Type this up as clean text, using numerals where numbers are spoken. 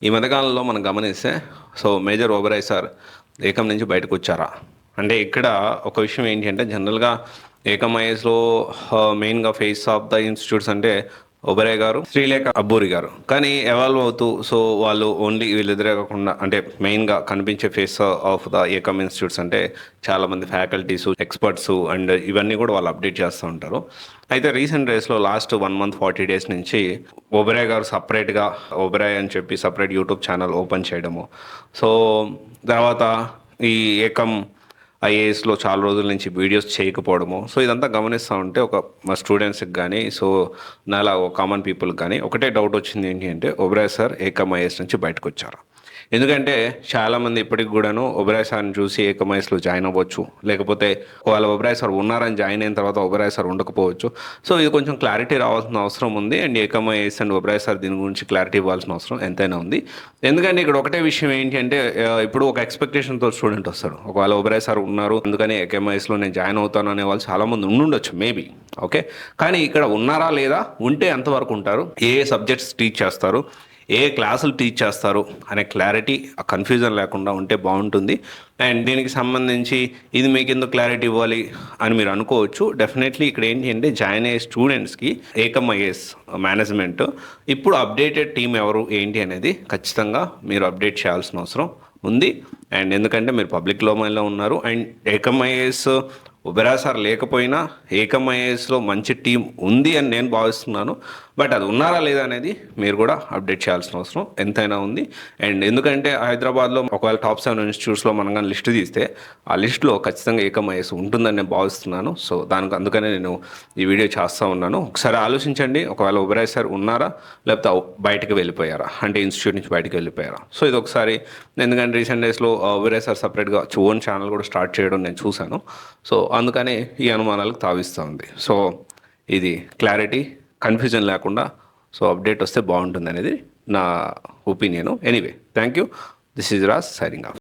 ఈ మధ్యకాలంలో మనం గమనిస్తే మేజర్ ఓబెరాయ్ సార్ ఏకం నుంచి బయటకొచ్చారా? అంటే ఇక్కడ ఒక విషయం ఏంటి అంటే జనరల్‌గా ఏకం ఐఏఎస్‌లో మెయిన్‌గా ఫేస్ ఆఫ్ ద ఇన్‌స్టిట్యూట్స్ అంటే ఓబెరాయ్ గారు, శ్రీలేఖ అబ్బూరి గారు. కానీ ఎవాల్వ్ అవుతూ వాళ్ళు ఓన్లీ వీళ్ళిద్దరే కాకుండా అంటే మెయిన్‌గా కనిపించే ఫేస్ ఆఫ్ ద ఏకం ఇన్‌స్టిట్యూట్స్ అంటే చాలామంది ఫ్యాకల్టీసు, ఎక్స్‌పర్ట్సు అండ్ ఇవన్నీ కూడా వాళ్ళు అప్డేట్ చేస్తూ ఉంటారు. అయితే రీసెంట్ డేస్‌లో లాస్ట్ 1 మంత్ 40 డేస్ నుంచి ఓబెరాయ్ గారు సెపరేట్‌గా ఓబెరాయ్ అని చెప్పి సెపరేట్ యూట్యూబ్ ఛానల్ ఓపెన్ చేయడము. సో, తర్వాత ఈ ఏకం ఐఏఎస్‌లో చాలా రోజుల నుంచి వీడియోస్ చేయకపోవడము. సో, ఇదంతా గమనిస్తా ఉంటే మా స్టూడెంట్స్‌కి గానీ, నాలా కామన్ పీపుల్‌కి గానీ ఒకటే డౌట్ వచ్చింది ఏంటి అంటే ఓబెరాయ్ సార్ ఏకం ఐఏఎస్ నుంచి బయటకొచ్చారా? ఎందుకంటే చాలామంది ఇప్పటికి కూడాను ఓబెరాయ్ సార్‌ని చూసి ఏకం ఐఏఎస్‌లో జాయిన్ అవ్వచ్చు. లేకపోతే ఒకవేళ ఓబెరాయ్ సార్ ఉన్నారని జాయిన్ అయిన తర్వాత ఓబెరాయ్ సార్ ఉండకపోవచ్చు. సో, ఇది కొంచెం క్లారిటీ రావాల్సిన అవసరం ఉంది. అండ్ ఏకం ఐఏఎస్ అండ్ ఓబెరాయ్ సార్ దీని గురించి క్లారిటీ ఇవ్వాల్సిన అవసరం ఎంతైనా ఉంది. ఎందుకంటే ఇక్కడ ఒకటే విషయం ఏంటి అంటే ఇప్పుడు ఒక ఎక్స్‌పెక్టేషన్‌తో స్టూడెంట్ వస్తాడు. ఒకవేళ ఓబెరాయ్ సార్ ఉన్నారు అందుకని ఏకం ఐఏఎస్‌లో నేను జాయిన్ అవుతాను అనే వాళ్ళు చాలామంది ఉండుండొచ్చు మేబీ. ఓకే. కానీ ఇక్కడ ఉన్నారా లేదా? ఉంటే ఎంతవరకు ఉంటారు? ఏ ఏ సబ్జెక్ట్స్ టీచ్ చేస్తారు? ఏ క్లాసులు టీచ్ చేస్తారు అనే క్లారిటీ, ఆ కన్ఫ్యూజన్ లేకుండా ఉంటే బాగుంటుంది. అండ్ దీనికి సంబంధించి ఇది మీకు ఎందుకు క్లారిటీ ఇవ్వాలి అని మీరు అనుకోవచ్చు. డెఫినెట్లీ ఇక్కడ ఏంటి అంటే జాయిన్ అయ్యే స్టూడెంట్స్కి ఏకం ఐఏఎస్ మేనేజ్మెంట్ ఇప్పుడు అప్డేటెడ్ టీం ఎవరు ఏంటి అనేది ఖచ్చితంగా మీరు అప్డేట్ చేయాల్సిన అవసరం ఉంది. అండ్ ఎందుకంటే మీరు పబ్లిక్ డొమైన్లో ఉన్నారు. అండ్ ఏకం ఐఏఎస్ ఓబెరాయ్ సార్ లేకపోయినా ఏకం ఐఏఎస్‌లో మంచి టీం ఉంది అని నేను భావిస్తున్నాను. బట్ అది ఉన్నారా లేదా అనేది మీరు కూడా అప్డేట్ చేయాల్సిన అవసరం ఎంతైనా ఉంది. అండ్ ఎందుకంటే హైదరాబాద్‌లో ఒకవేళ టాప్ 7 ఇన్‌స్టిట్యూట్స్‌లో మనం గాని లిస్ట్ తీస్తే ఆ లిస్ట్‌లో ఖచ్చితంగా ఏకం ఐఏఎస్ ఉంటుందని నేను భావిస్తున్నాను. సో, అందుకనే నేను ఈ వీడియో చేస్తా ఉన్నాను. ఒకసారి ఆలోచించండి. ఒకవేళ ఓబెరాయ్ సార్ ఉన్నారా? లేకపోతే బయటికి వెళ్ళిపోయారా? అంటే ఇన్‌స్టిట్యూట్ నుంచి బయటికి వెళ్ళిపోయారా? సో, ఇదొకసారి ఎందుకంటే రీసెంట్ డేస్‌లో ఓబెరాయ్ సార్ సెపరేట్‌గా ఓన్ ఛానల్ కూడా స్టార్ట్ చేయడం నేను చూశాను. సో, అందుకని ఈ అనుమానాలకు తావిస్తూ ఉంది. సో, ఇది క్లారిటీ, కన్ఫ్యూజన్ లేకుండా అప్డేట్ వస్తే బాగుంటుందనేది నా opinion. Anyway thank you. This is Raj signing off.